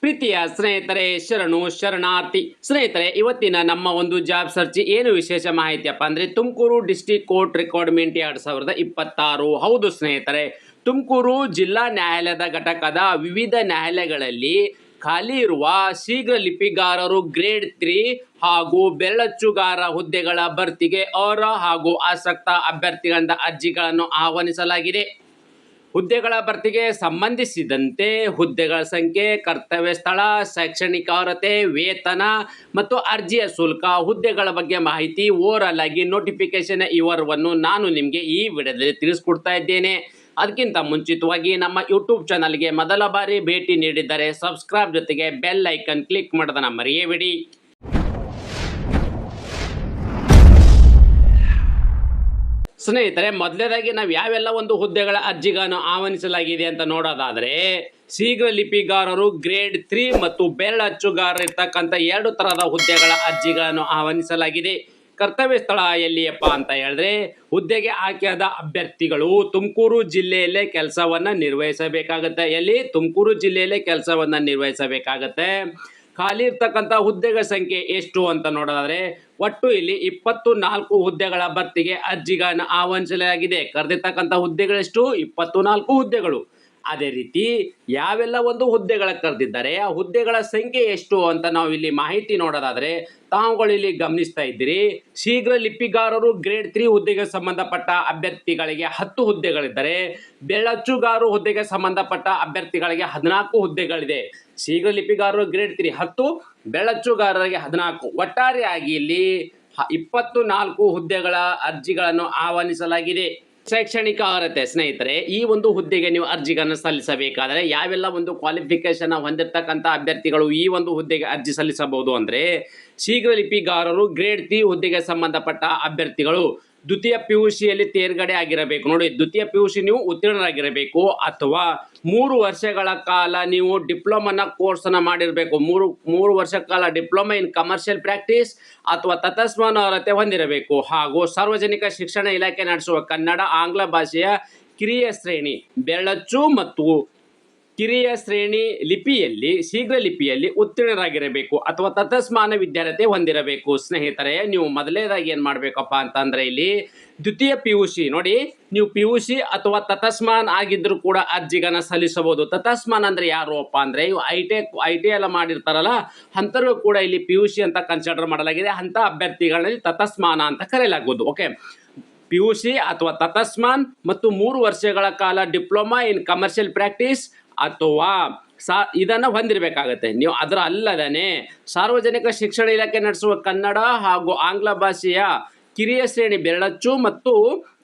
ಪ್ರೀತಿಯ ಸ್ನೇಹಿತರೆ, ಶರಣಾರ್ಥಿ ಸ್ನೇಹಿತರೆ, ಇವತ್ತಿನ ನಮ್ಮ ಒಂದು ಜಾಬ್ ಸರ್ಚ್ ಏನು ವಿಶೇಷ ಮಾಹಿತಿಯಪ್ಪ ಅಂದರೆ ತುಮಕೂರು ಡಿಸ್ಟಿಕ್ ಕೋರ್ಟ್ ರಿಕ್ವೈರ್ಮೆಂಟ್ 2026. ಹೌದು ಸ್ನೇಹಿತರೆ, ತುಮಕೂರು ಜಿಲ್ಲಾ ನ್ಯಾಯಾಲಯದ ಘಟಕದ ವಿವಿಧ ನ್ಯಾಯಾಲಯಗಳಲ್ಲಿ ಖಾಲಿ ಇರುವ ಶೀಘ್ರ ಲಿಪಿಗಾರರು ಗ್ರೇಡ್ 3 ಹಾಗೂ ಬೆರಳಚ್ಚುಗಾರ ಹುದ್ದೆಗಳ ಭರ್ತಿಗೆ ಅರ್ಹ ಹಾಗೂ ಆಸಕ್ತ ಅಭ್ಯರ್ಥಿಗಳಿಂದ ಅರ್ಜಿಗಳನ್ನು ಆಹ್ವಾನಿಸಲಾಗಿದೆ. ಹುದ್ದೆಗಳ ಭರ್ತಿಗೆ ಸಂಬಂಧಿಸಿದಂತೆ ಹುದ್ದೆಗಳ ಸಂಖ್ಯೆ, ಕರ್ತವ್ಯ ಸ್ಥಳ, ಶೈಕ್ಷಣಿಕ ಅರ್ಹತೆ, ವೇತನ ಮತ್ತು ಅರ್ಜಿಯ ಶುಲ್ಕ, ಹುದ್ದೆಗಳ ಬಗ್ಗೆ ಮಾಹಿತಿ ಓವರಾಲ್ ಆಗಿ ನೋಟಿಫಿಕೇಶನ್ ವಿವರವನ್ನು ನಾನು ನಿಮಗೆ ಈ ವಿಡಿಯೋದಲ್ಲಿ ತಿಳಿಸ್ಕೊಡ್ತಾ ಇದ್ದೇನೆ. ಅದಕ್ಕಿಂತ ಮುಂಚಿತವಾಗಿ ನಮ್ಮ ಯೂಟ್ಯೂಬ್ ಚಾನಲ್ಗೆ ಮೊದಲ ಬಾರಿ ಭೇಟಿ ನೀಡಿದ್ದರೆ ಸಬ್ಸ್ಕ್ರೈಬ್ ಜೊತೆಗೆ ಬೆಲ್ ಐಕನ್ ಕ್ಲಿಕ್ ಮಾಡೋದನ್ನ ಮರೆಯಬೇಡಿ. ಸ್ನೇಹಿತರೆ, ಮೊದಲನೇದಾಗಿ ನಾವು ಯಾವೆಲ್ಲ ಒಂದು ಹುದ್ದೆಗಳ ಅರ್ಜಿಗಳನ್ನು ಆಹ್ವಾನಿಸಲಾಗಿದೆ ಅಂತ ನೋಡೋದಾದರೆ, ಶೀಘ್ರ ಲಿಪಿಗಾರರು ಗ್ರೇಡ್ 3 ಮತ್ತು ಬೆರಳಚ್ಚುಗಾರ ಇರ್ತಕ್ಕಂಥ 2 ಥರದ ಹುದ್ದೆಗಳ ಅರ್ಜಿಗಳನ್ನು ಆಹ್ವಾನಿಸಲಾಗಿದೆ. ಕರ್ತವ್ಯ ಸ್ಥಳ ಎಲ್ಲಿಯಪ್ಪ ಅಂತ ಹೇಳಿದ್ರೆ, ಹುದ್ದೆಗೆ ಆಯ್ಕೆಯಾದ ಅಭ್ಯರ್ಥಿಗಳು ತುಮಕೂರು ಜಿಲ್ಲೆಯಲ್ಲೇ ಕೆಲಸವನ್ನು ನಿರ್ವಹಿಸಬೇಕಾಗತ್ತೆ. ತುಮಕೂರು ಜಿಲ್ಲೆಯಲ್ಲೇ ಕೆಲಸವನ್ನು ನಿರ್ವಹಿಸಬೇಕಾಗತ್ತೆ. ಖಾಲಿ ಇರ್ತಕ್ಕಂಥ ಹುದ್ದೆಗಳ ಸಂಖ್ಯೆ ಎಷ್ಟು ಅಂತ ನೋಡೋದಾದ್ರೆ, ಒಟ್ಟು ಇಲ್ಲಿ 24 ಹುದ್ದೆಗಳ ಭರ್ತಿಗೆ ಅರ್ಜಿಗಳನ್ನು ಆಹ್ವಾನಿಸಲಾಗಿದೆ. ಕರೆದಿರ್ತಕ್ಕಂಥ ಹುದ್ದೆಗಳೆಷ್ಟು? 24 ಹುದ್ದೆಗಳು. ಅದೇ ರೀತಿ ಯಾವೆಲ್ಲ ಒಂದು ಹುದ್ದೆಗಳ ಕರೆದಿದ್ದಾರೆ, ಆ ಹುದ್ದೆಗಳ ಸಂಖ್ಯೆ ಎಷ್ಟು ಅಂತ ನಾವು ಇಲ್ಲಿ ಮಾಹಿತಿ ನೋಡೋದಾದ್ರೆ, ತಾವುಗಳು ಇಲ್ಲಿ ಗಮನಿಸ್ತಾ ಇದ್ದೀರಿ. ಶೀಘ್ರ ಲಿಪಿಗಾರರು ಗ್ರೇಡ್ 3 ಹುದ್ದೆಗೆ ಸಂಬಂಧಪಟ್ಟ ಅಭ್ಯರ್ಥಿಗಳಿಗೆ 10 ಹುದ್ದೆಗಳಿದ್ದರೆ, ಬೆರಳಚ್ಚುಗಾರರು ಹುದ್ದೆಗೆ ಸಂಬಂಧಪಟ್ಟ ಅಭ್ಯರ್ಥಿಗಳಿಗೆ 14 ಹುದ್ದೆಗಳಿದೆ. ಶೀಘ್ರ ಲಿಪಿಗಾರರು ಗ್ರೇಡ್ 3 10, ಬೆರಳಚ್ಚುಗಾರರಿಗೆ 14. ಒಟ್ಟಾರೆಯಾಗಿ ಇಲ್ಲಿ 24 ಹುದ್ದೆಗಳ ಅರ್ಜಿಗಳನ್ನು ಆಹ್ವಾನಿಸಲಾಗಿದೆ. ಶೈಕ್ಷಣಿಕ ಅರ್ಹತೆ ಸ್ನೇಹಿತರೆ, ಈ ಒಂದು ಹುದ್ದೆಗೆ ನೀವು ಅರ್ಜಿಗಳನ್ನು ಸಲ್ಲಿಸಬೇಕಾದರೆ ಯಾವೆಲ್ಲ ಒಂದು ಕ್ವಾಲಿಫಿಕೇಶನ್ ಹೊಂದಿರತಕ್ಕಂಥ ಅಭ್ಯರ್ಥಿಗಳು ಈ ಒಂದು ಹುದ್ದೆಗೆ ಅರ್ಜಿ ಸಲ್ಲಿಸಬಹುದು ಅಂದರೆ, ಶೀಘ್ರ ಲಿಪಿಗಾರರು ಗ್ರೇಡ್ 3 ಹುದ್ದೆಗೆ ಸಂಬಂಧಪಟ್ಟ ಅಭ್ಯರ್ಥಿಗಳು ದ್ವಿತೀಯ PUCಯಲ್ಲಿ ತೇರ್ಗಡೆ ಆಗಿರಬೇಕು. ನೋಡಿ, ದ್ವಿತೀಯ PUC ನೀವು ಉತ್ತೀರ್ಣರಾಗಿರಬೇಕು, ಅಥವಾ 3 ವರ್ಷಗಳ ಕಾಲ ನೀವು ಡಿಪ್ಲೊಮಾನ ಕೋರ್ಸನ್ನು ಮಾಡಿರಬೇಕು. ಮೂರು ವರ್ಷ ಕಾಲ ಡಿಪ್ಲೊಮಾ ಇನ್ ಕಮರ್ಷಿಯಲ್ ಪ್ರಾಕ್ಟೀಸ್ ಅಥವಾ ತತ್ಸಮಾನ ಅರ್ಹತೆ ಹೊಂದಿರಬೇಕು. ಹಾಗೂ ಸಾರ್ವಜನಿಕ ಶಿಕ್ಷಣ ಇಲಾಖೆ ನಡೆಸುವ ಕನ್ನಡ, ಆಂಗ್ಲ ಭಾಷೆಯ ಕಿರಿಯ ಶ್ರೇಣಿ ಬೆರಳಚ್ಚು ಮತ್ತು ಕಿರಿಯ ಶ್ರೇಣಿ ಲಿಪಿಯಲ್ಲಿ, ಶೀಘ್ರ ಲಿಪಿಯಲ್ಲಿ ಉತ್ತೀರ್ಣರಾಗಿರಬೇಕು ಅಥವಾ ತತ್ಸಮಾನ ವಿದ್ಯಾರ್ಹತೆ ಹೊಂದಿರಬೇಕು. ಸ್ನೇಹಿತರೆ, ನೀವು ಮೊದಲನೇದಾಗಿ ಏನು ಮಾಡಬೇಕಪ್ಪ ಅಂತಂದರೆ, ಇಲ್ಲಿ ದ್ವಿತೀಯ PUC ನೋಡಿ, ನೀವು PUC ಅಥವಾ ತತ್ಸಮಾನ ಆಗಿದ್ದರೂ ಕೂಡ ಅರ್ಜಿಗಳನ್ನು ಸಲ್ಲಿಸಬಹುದು. ತತ್ಸಮಾನ ಅಂದರೆ ಯಾರು ಅಪ್ಪ ಅಂದರೆ, ಇವು ಐ ಟಿ ಎಲ್ಲ ಮಾಡಿರ್ತಾರಲ್ಲ, ಅಂಥವ್ರಿಗೂ ಕೂಡ ಇಲ್ಲಿ PUC ಅಂತ ಕನ್ಸಿಡರ್ ಮಾಡಲಾಗಿದೆ. ಅಂಥ ಅಭ್ಯರ್ಥಿಗಳಲ್ಲಿ ತತ್ಸಮಾನ ಅಂತ ಕರೆಯಲಾಗುವುದು. ಓಕೆ, PUC ಅಥವಾ ತತ್ಸಮಾನ್ ಮತ್ತು 3 ವರ್ಷಗಳ ಕಾಲ ಡಿಪ್ಲೊಮಾ ಇನ್ ಕಮರ್ಷಿಯಲ್ ಪ್ರಾಕ್ಟೀಸ್ ಅಥವಾ ಇದನ್ನು ಹೊಂದಿರಬೇಕಾಗತ್ತೆ. ನೀವು ಅದರ ಅಲ್ಲದೇ ಸಾರ್ವಜನಿಕ ಶಿಕ್ಷಣ ಇಲಾಖೆ ನಡೆಸುವ ಕನ್ನಡ ಹಾಗೂ ಆಂಗ್ಲ ಭಾಷೆಯ ಕಿರಿಯ ಶ್ರೇಣಿ ಬೆರಳಚ್ಚು ಮತ್ತು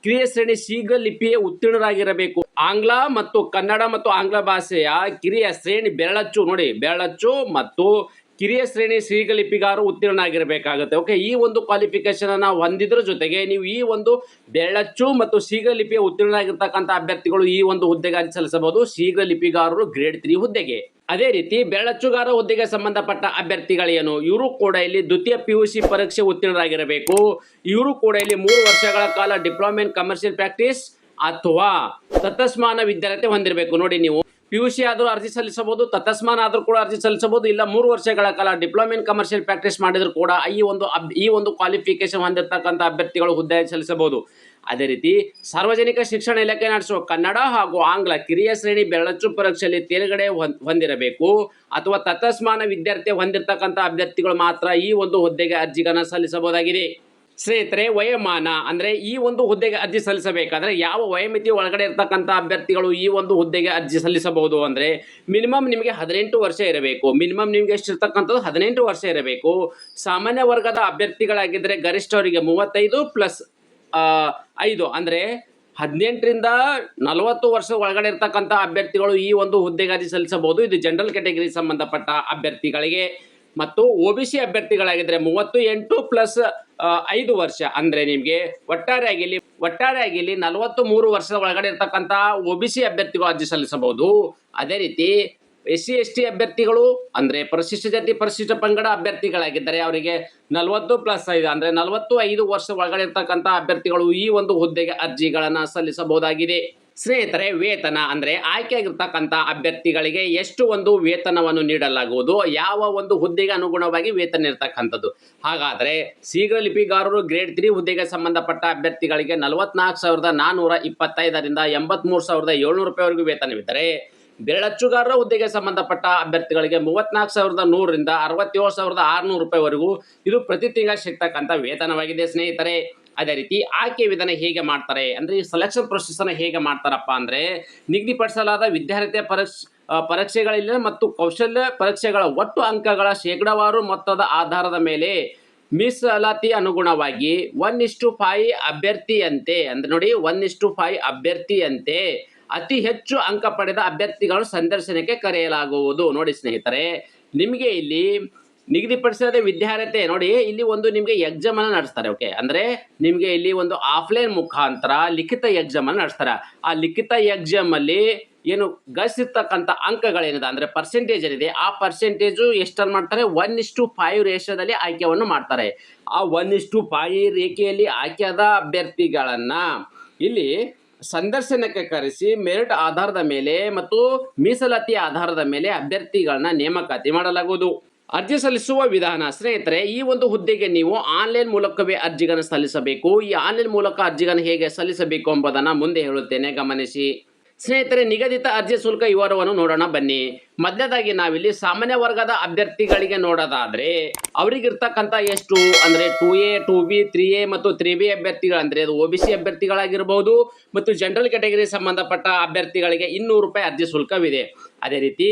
ಕಿರಿಯ ಶ್ರೇಣಿ ಶೀಘ್ರ ಲಿಪಿಯ ಉತ್ತೀರ್ಣರಾಗಿರಬೇಕು. ಆಂಗ್ಲ ಮತ್ತು ಕನ್ನಡ ಮತ್ತು ಆಂಗ್ಲ ಭಾಷೆಯ ಕಿರಿಯ ಶ್ರೇಣಿ ಬೆರಳಚ್ಚು ನೋಡಿ, ಬೆರಳಚ್ಚು ಮತ್ತು ಕಿರಿಯ ಶ್ರೇಣಿ ಶೀಘ್ರ ಲಿಪಿಗಾರರು ಉತ್ತೀರ್ಣ ಆಗಿರಬೇಕಾಗುತ್ತೆ. ಓಕೆ, ಈ ಒಂದು ಕ್ವಾಲಿಫಿಕೇಶನ್ ಅನ್ನು ಹೊಂದಿದ್ರ ಜೊತೆಗೆ ನೀವು ಈ ಒಂದು ಬೆರಳಚ್ಚು ಮತ್ತು ಶೀಘ್ರ ಲಿಪಿಯ ಉತ್ತೀರ್ಣರಾಗಿರ್ತಕ್ಕಂಥ ಅಭ್ಯರ್ಥಿಗಳು ಈ ಒಂದು ಹುದ್ದೆಗೆ ಅರ್ಜಿ ಸಲ್ಲಿಸಬಹುದು. ಶೀಘ್ರ ಲಿಪಿಗಾರರು ಗ್ರೇಡ್ 3 ಹುದ್ದೆಗೆ. ಅದೇ ರೀತಿ ಬೆರಳಚ್ಚುಗಾರ ಹುದ್ದೆಗೆ ಸಂಬಂಧಪಟ್ಟ ಅಭ್ಯರ್ಥಿಗಳೇನು, ಇವರು ಕೂಡ ಇಲ್ಲಿ ದ್ವಿತೀಯ PUC ಪರೀಕ್ಷೆ ಉತ್ತೀರ್ಣರಾಗಿರಬೇಕು. ಇವರು ಕೂಡ ಇಲ್ಲಿ 3 ವರ್ಷಗಳ ಕಾಲ ಡಿಪ್ಲೊಮಾ ಇನ್ ಕಮರ್ಷಿಯಲ್ ಪ್ರಾಕ್ಟೀಸ್ ಅಥವಾ ತತ್ಸಮಾನ ವಿದ್ಯಾರ್ಹತೆ ಹೊಂದಿರಬೇಕು. ನೋಡಿ, ನೀವು PUC ಆದರೂ ಅರ್ಜಿ ಸಲ್ಲಿಸಬಹುದು, ತತ್ಸಮಾನ ಆದರೂ ಕೂಡ ಅರ್ಜಿ ಸಲ್ಲಿಸಬಹುದು, ಇಲ್ಲ 3 ವರ್ಷಗಳ ಕಾಲ ಡಿಪ್ಲೊಮಾ ಇನ್ ಕಮರ್ಷಿಯಲ್ ಪ್ರಾಕ್ಟೀಸ್ ಮಾಡಿದ್ರು ಕೂಡ ಈ ಒಂದು ಕ್ವಾಲಿಫಿಕೇಶನ್ ಹೊಂದಿರತಕ್ಕಂಥ ಅಭ್ಯರ್ಥಿಗಳು ಹುದ್ದೆ ಸಲ್ಲಿಸಬಹುದು. ಅದೇ ರೀತಿ ಸಾರ್ವಜನಿಕ ಶಿಕ್ಷಣ ಇಲಾಖೆ ನಡೆಸುವ ಕನ್ನಡ ಹಾಗೂ ಆಂಗ್ಲ ಕಿರಿಯ ಶ್ರೇಣಿ ಬೆರಳಚ್ಚು ಪರೀಕ್ಷೆಯಲ್ಲಿ ತೇರ್ಗಡೆ ಹೊಂದಿರಬೇಕು ಅಥವಾ ತತ್ಸಮಾನ ವಿದ್ಯಾರ್ಥಿ ಹೊಂದಿರತಕ್ಕಂಥ ಅಭ್ಯರ್ಥಿಗಳು ಮಾತ್ರ ಈ ಒಂದು ಹುದ್ದೆಗೆ ಅರ್ಜಿಗಳನ್ನು ಸಲ್ಲಿಸಬಹುದಾಗಿದೆ. ಸ್ನೇಹಿತರೆ, ವಯೋಮಾನ ಅಂದರೆ ಈ ಒಂದು ಹುದ್ದೆಗೆ ಅರ್ಜಿ ಸಲ್ಲಿಸಬೇಕಾದ್ರೆ ಯಾವ ವಯೋಮಿತಿ ಒಳಗಡೆ ಇರ್ತಕ್ಕಂಥ ಅಭ್ಯರ್ಥಿಗಳು ಈ ಒಂದು ಹುದ್ದೆಗೆ ಅರ್ಜಿ ಸಲ್ಲಿಸಬಹುದು ಅಂದರೆ, ಮಿನಿಮಮ್ ನಿಮಗೆ 18 ವರ್ಷ ಇರಬೇಕು. ಮಿನಿಮಮ್ ನಿಮಗೆ ಎಷ್ಟಿರ್ತಕ್ಕಂಥದ್ದು 18 ವರ್ಷ ಇರಬೇಕು. ಸಾಮಾನ್ಯ ವರ್ಗದ ಅಭ್ಯರ್ಥಿಗಳಾಗಿದ್ದರೆ ಗರಿಷ್ಠ ಅವರಿಗೆ 35 ಪ್ಲಸ್ 5 ಅಂದರೆ 18ರಿಂದ 40 ವರ್ಷ ಒಳಗಡೆ ಇರ್ತಕ್ಕಂಥ ಅಭ್ಯರ್ಥಿಗಳು ಈ ಒಂದು ಹುದ್ದೆಗೆ ಅರ್ಜಿ ಸಲ್ಲಿಸಬಹುದು. ಇದು ಜನರಲ್ ಕ್ಯಾಟಗರಿ ಸಂಬಂಧಪಟ್ಟ ಅಭ್ಯರ್ಥಿಗಳಿಗೆ. ಮತ್ತು OBC ಅಭ್ಯರ್ಥಿಗಳಾಗಿದ್ದರೆ 38 ಪ್ಲಸ್ 5 ವರ್ಷ ಅಂದರೆ ನಿಮಗೆ ಒಟ್ಟಾರೆಯಾಗಿ ಇಲ್ಲಿ 43 ವರ್ಷದ ಒಳಗಡೆ ಇರ್ತಕ್ಕಂಥ OBC ಅಭ್ಯರ್ಥಿಗಳು ಅರ್ಜಿ ಸಲ್ಲಿಸಬಹುದು. ಅದೇ ರೀತಿ SC ST ಅಭ್ಯರ್ಥಿಗಳು ಅಂದರೆ ಪರಿಶಿಷ್ಟ ಜಾತಿ ಪರಿಶಿಷ್ಟ ಪಂಗಡ ಅಭ್ಯರ್ಥಿಗಳಾಗಿದ್ದರೆ ಅವರಿಗೆ 40 ಪ್ಲಸ್ 5 ಅಂದರೆ 45 ವರ್ಷ ಒಳಗಡೆ ಇರ್ತಕ್ಕಂಥ ಅಭ್ಯರ್ಥಿಗಳು ಈ ಒಂದು ಹುದ್ದೆಗೆ ಅರ್ಜಿಗಳನ್ನು ಸಲ್ಲಿಸಬಹುದಾಗಿದೆ. ಸ್ನೇಹಿತರೆ, ವೇತನ ಅಂದರೆ ಆಯ್ಕೆಯಾಗಿರ್ತಕ್ಕಂಥ ಅಭ್ಯರ್ಥಿಗಳಿಗೆ ಎಷ್ಟು ಒಂದು ವೇತನವನ್ನು ನೀಡಲಾಗುವುದು, ಯಾವ ಒಂದು ಹುದ್ದೆಗೆ ಅನುಗುಣವಾಗಿ ವೇತನ ಇರ್ತಕ್ಕಂಥದ್ದು. ಹಾಗಾದರೆ ಶೀಘ್ರ ಲಿಪಿಗಾರರು ಗ್ರೇಡ್ 3 ಹುದ್ದೆಗೆ ಸಂಬಂಧಪಟ್ಟ ಅಭ್ಯರ್ಥಿಗಳಿಗೆ 44,425ರಿಂದ 83,700 ರೂಪಾಯಿವರೆಗೂ ವೇತನವಿದ್ದರೆ, ಬೆರಳಚ್ಚುಗಾರರ ಹುದ್ದೆಗೆ ಸಂಬಂಧಪಟ್ಟ ಅಭ್ಯರ್ಥಿಗಳಿಗೆ 34,100ರಿಂದ 67,600 ರೂಪಾಯಿವರೆಗೂ ಇದು ಪ್ರತಿ ತಿಂಗಳು ಸಿಗ್ತಕ್ಕಂಥ ವೇತನವಾಗಿದೆ ಸ್ನೇಹಿತರೆ. ಅದೇ ರೀತಿ ಆಯ್ಕೆ ವಿಧಾನ ಹೇಗೆ ಮಾಡ್ತಾರೆ ಅಂದರೆ, ಈ ಸೆಲೆಕ್ಷನ್ ಪ್ರೊಸೆಸನ್ನು ಹೇಗೆ ಮಾಡ್ತಾರಪ್ಪ ಅಂದರೆ, ನಿಗದಿಪಡಿಸಲಾದ ವಿದ್ಯಾರ್ಥಿಯ ಪರೀಕ್ಷೆಗಳಿಲ್ಲ ಮತ್ತು ಕೌಶಲ್ಯ ಪರೀಕ್ಷೆಗಳ ಒಟ್ಟು ಅಂಕಗಳ ಶೇಕಡಾವಾರು ಮೊತ್ತದ ಆಧಾರದ ಮೇಲೆ ಮೀಸಲಾತಿ ಅನುಗುಣವಾಗಿ 1:5 ಅಭ್ಯರ್ಥಿಯಂತೆ ಅಂದರೆ ನೋಡಿ 1:5 ಅಭ್ಯರ್ಥಿಯಂತೆ ಅತಿ ಹೆಚ್ಚು ಅಂಕ ಪಡೆದ ಅಭ್ಯರ್ಥಿಗಳನ್ನು ಸಂದರ್ಶನಕ್ಕೆ ಕರೆಯಲಾಗುವುದು. ನೋಡಿ ಸ್ನೇಹಿತರೆ, ನಿಮಗೆ ಇಲ್ಲಿ ನಿಗದಿಪಡಿಸಿದ ವಿದ್ಯಾರ್ಹತೆ ನೋಡಿ, ಇಲ್ಲಿ ಒಂದು ನಿಮಗೆ ಎಕ್ಸಾಮ್ ಅನ್ನು ನಡೆಸ್ತಾರೆ. ಓಕೆ, ಅಂದರೆ ನಿಮಗೆ ಇಲ್ಲಿ ಒಂದು ಆಫ್ಲೈನ್ ಮುಖಾಂತರ ಲಿಖಿತ ಎಕ್ಸಾಮ್ ಅನ್ನು ನಡೆಸ್ತಾರೆ. ಆ ಲಿಖಿತ ಎಕ್ಸಾಮ್ ಅಲ್ಲಿ ಏನು ಗಳಿಸಿರ್ತಕ್ಕಂಥ ಅಂಕಗಳೇನಿದೆ ಅಂದರೆ ಪರ್ಸೆಂಟೇಜ್ ಏನಿದೆ, ಆ ಪರ್ಸೆಂಟೇಜು ಎಷ್ಟನ್ನು ಮಾಡ್ತಾರೆ, 1:5 ರೇಷದಲ್ಲಿ ಆಯ್ಕೆಯನ್ನು ಮಾಡ್ತಾರೆ. ಆ 1:5 ರೇಖೆಯಲ್ಲಿ ಆಯ್ಕೆಯಾದ ಅಭ್ಯರ್ಥಿಗಳನ್ನು ಇಲ್ಲಿ ಸಂದರ್ಶನಕ್ಕೆ ಕರೆಸಿ ಮೆರಿಟ್ ಆಧಾರದ ಮೇಲೆ ಮತ್ತು ಮೀಸಲಾತಿ ಆಧಾರದ ಮೇಲೆ ಅಭ್ಯರ್ಥಿಗಳನ್ನ ನೇಮಕಾತಿ ಮಾಡಲಾಗುವುದು. ಅರ್ಜಿ ಸಲ್ಲಿಸುವ ವಿಧಾನ ಸ್ನೇಹಿತರೆ, ಈ ಒಂದು ಹುದ್ದೆಗೆ ನೀವು ಆನ್ಲೈನ್ ಮೂಲಕವೇ ಅರ್ಜಿಗಳನ್ನು ಸಲ್ಲಿಸಬೇಕು. ಈ ಆನ್ಲೈನ್ ಮೂಲಕ ಅರ್ಜಿಗಳನ್ನು ಹೇಗೆ ಸಲ್ಲಿಸಬೇಕು ಎಂಬುದನ್ನು ಮುಂದೆ ಹೇಳುತ್ತೇನೆ, ಗಮನಿಸಿ. ಸ್ನೇಹಿತರೆ, ನಿಗದಿತ ಅರ್ಜಿ ಶುಲ್ಕ ವಿವರವನ್ನು ನೋಡೋಣ ಬನ್ನಿ. ಮೊದಲನೇದಾಗಿ ನಾವಿಲ್ಲಿ ಸಾಮಾನ್ಯ ವರ್ಗದ ಅಭ್ಯರ್ಥಿಗಳಿಗೆ ನೋಡೋದಾದ್ರೆ ಅವರಿಗಿರ್ತಕ್ಕಂಥ ಎಷ್ಟು ಅಂದರೆ 2A 2B 3A ಮತ್ತು 3B ಅಭ್ಯರ್ಥಿಗಳು ಅಂದರೆ ಅದು OBC ಅಭ್ಯರ್ಥಿಗಳಾಗಿರ್ಬೋದು ಮತ್ತು ಜನರಲ್ ಕ್ಯಾಟಗರಿ ಸಂಬಂಧಪಟ್ಟ ಅಭ್ಯರ್ಥಿಗಳಿಗೆ 200 ರೂಪಾಯಿ ಅರ್ಜಿ ಶುಲ್ಕವಿದೆ. ಅದೇ ರೀತಿ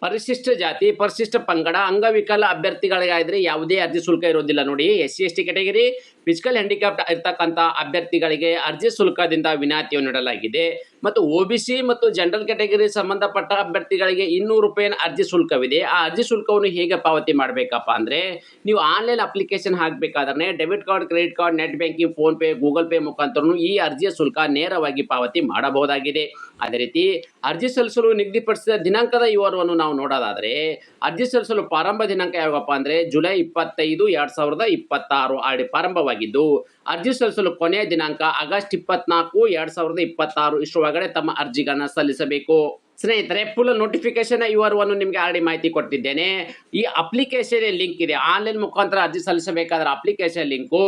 ಪರಿಶಿಷ್ಟ ಜಾತಿ, ಪರಿಶಿಷ್ಟ ಪಂಗಡ, ಅಂಗವಿಕಲ ಅಭ್ಯರ್ಥಿಗಳಿಗಾದ್ರೆ ಯಾವುದೇ ಅರ್ಜಿ ಶುಲ್ಕ ಇರೋದಿಲ್ಲ. ನೋಡಿ, SC ST category, physical handicapped ಇರ್ತಕ್ಕಂಥ ಅಭ್ಯರ್ಥಿಗಳಿಗೆ ಅರ್ಜಿ ಶುಲ್ಕದಿಂದ ವಿನಾಯಿತಿಯನ್ನು ನೀಡಲಾಗಿದೆ. ಮತ್ತು OBC ಮತ್ತು ಜನರಲ್ ಕ್ಯಾಟಗರಿ ಸಂಬಂಧಪಟ್ಟ ಅಭ್ಯರ್ಥಿಗಳಿಗೆ 200 ರೂಪಾಯಿನ ಅರ್ಜಿ ಶುಲ್ಕವಿದೆ. ಆ ಅರ್ಜಿ ಶುಲ್ಕವನ್ನು ಹೇಗೆ ಪಾವತಿ ಮಾಡಬೇಕಪ್ಪ ಅಂದರೆ, ನೀವು ಆನ್ಲೈನ್ ಅಪ್ಲಿಕೇಶನ್ ಹಾಕಬೇಕಾದ್ರೆ debit card, credit card, net banking, PhonePe, Google Pay ಮುಖಾಂತರ ಈ ಅರ್ಜಿಯ ಶುಲ್ಕ ನೇರವಾಗಿ ಪಾವತಿ ಮಾಡಬಹುದಾಗಿದೆ. ಅದೇ ರೀತಿ ಅರ್ಜಿ ಸಲ್ಲಿಸಲು ನಿಗದಿಪಡಿಸಿದ ದಿನಾಂಕದ ವಿವರವನ್ನು ನಾವು ನೋಡೋದಾದರೆ, ಅರ್ಜಿ ಸಲ್ಲಿಸಲು ಪ್ರಾರಂಭ ದಿನಾಂಕ ಯಾವಾಗಪ್ಪ ಅಂದರೆ ಜುಲೈ 25, 2026 ಪ್ರಾರಂಭವಾಗಿದ್ದು, ಅರ್ಜಿ ಸಲ್ಲಿಸಲು ಕೊನೆಯ ದಿನಾಂಕ ಆಗಸ್ಟ್ 24, 2026 ಇಷ್ಟರೊಳಗಡೆ ತಮ್ಮ ಅರ್ಜಿಗಳನ್ನು ಸಲ್ಲಿಸಬೇಕು. ಸ್ನೇಹಿತರೆ, ಫುಲ್ ನೋಟಿಫಿಕೇಶನ್ ವಿವರವನ್ನು ನಿಮಗೆ ಆಲ್ರೆಡಿ ಮಾಹಿತಿ ಕೊಟ್ಟಿದ್ದೇನೆ. ಈ ಅಪ್ಲಿಕೇಶನ್ ಲಿಂಕ್ ಇದೆ, ಆನ್ಲೈನ್ ಮುಖಾಂತರ ಅರ್ಜಿ ಸಲ್ಲಿಸಬೇಕಾದ್ರೆ ಅಪ್ಲಿಕೇಶನ್ ಲಿಂಕು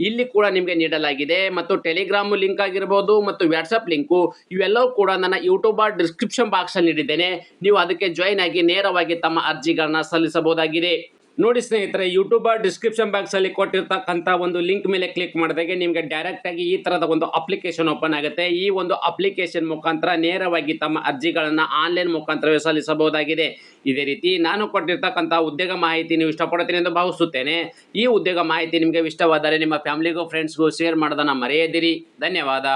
ಇಲ್ಲಿ ಕೂಡ ನಿಮಗೆ ನೀಡಲಾಗಿದೆ. ಮತ್ತು ಟೆಲಿಗ್ರಾಮ್ ಲಿಂಕ್ ಆಗಿರ್ಬೋದು ಮತ್ತು ವಾಟ್ಸಪ್ ಲಿಂಕು ಇವೆಲ್ಲವೂ ಕೂಡ ನನ್ನ ಯೂಟ್ಯೂಬ್ ಡಿಸ್ಕ್ರಿಪ್ಷನ್ ಬಾಕ್ಸಲ್ಲಿ ನೀಡಿದ್ದೇನೆ. ನೀವು ಅದಕ್ಕೆ ಜಾಯಿನ್ ಆಗಿ ನೇರವಾಗಿ ತಮ್ಮ ಅರ್ಜಿಗಳನ್ನ ಸಲ್ಲಿಸಬಹುದಾಗಿದೆ. ನೋಡಿ ಸ್ನೇಹಿತರೆ, ಯೂಟ್ಯೂಬ್ ಡಿಸ್ಕ್ರಿಪ್ಷನ್ ಬಾಕ್ಸಲ್ಲಿ ಕೊಟ್ಟಿರ್ತಕ್ಕಂಥ ಒಂದು ಲಿಂಕ್ ಮೇಲೆ ಕ್ಲಿಕ್ ಮಾಡಿದಾಗೆ ನಿಮಗೆ ಡೈರೆಕ್ಟಾಗಿ ಈ ಥರದ ಒಂದು ಅಪ್ಲಿಕೇಶನ್ ಓಪನ್ ಆಗುತ್ತೆ. ಈ ಒಂದು ಅಪ್ಲಿಕೇಶನ್ ಮುಖಾಂತರ ನೇರವಾಗಿ ತಮ್ಮ ಅರ್ಜಿಗಳನ್ನು ಆನ್ಲೈನ್ ಮುಖಾಂತರವೇ ಸಲ್ಲಿಸಬಹುದಾಗಿದೆ. ಇದೇ ರೀತಿ ನಾನು ಕೊಟ್ಟಿರ್ತಕ್ಕಂಥ ಉದ್ಯೋಗ ಮಾಹಿತಿ ನೀವು ಇಷ್ಟಪಡ್ತೀನಿ ಎಂದು ಭಾವಿಸುತ್ತೇನೆ. ಈ ಉದ್ಯೋಗ ಮಾಹಿತಿ ನಿಮಗೆ ಇಷ್ಟವಾದರೆ ನಿಮ್ಮ ಫ್ಯಾಮಿಲಿಗೂ ಫ್ರೆಂಡ್ಸ್ಗೂ ಶೇರ್ ಮಾಡೋದನ್ನು ಮರೆಯದಿರಿ. ಧನ್ಯವಾದ.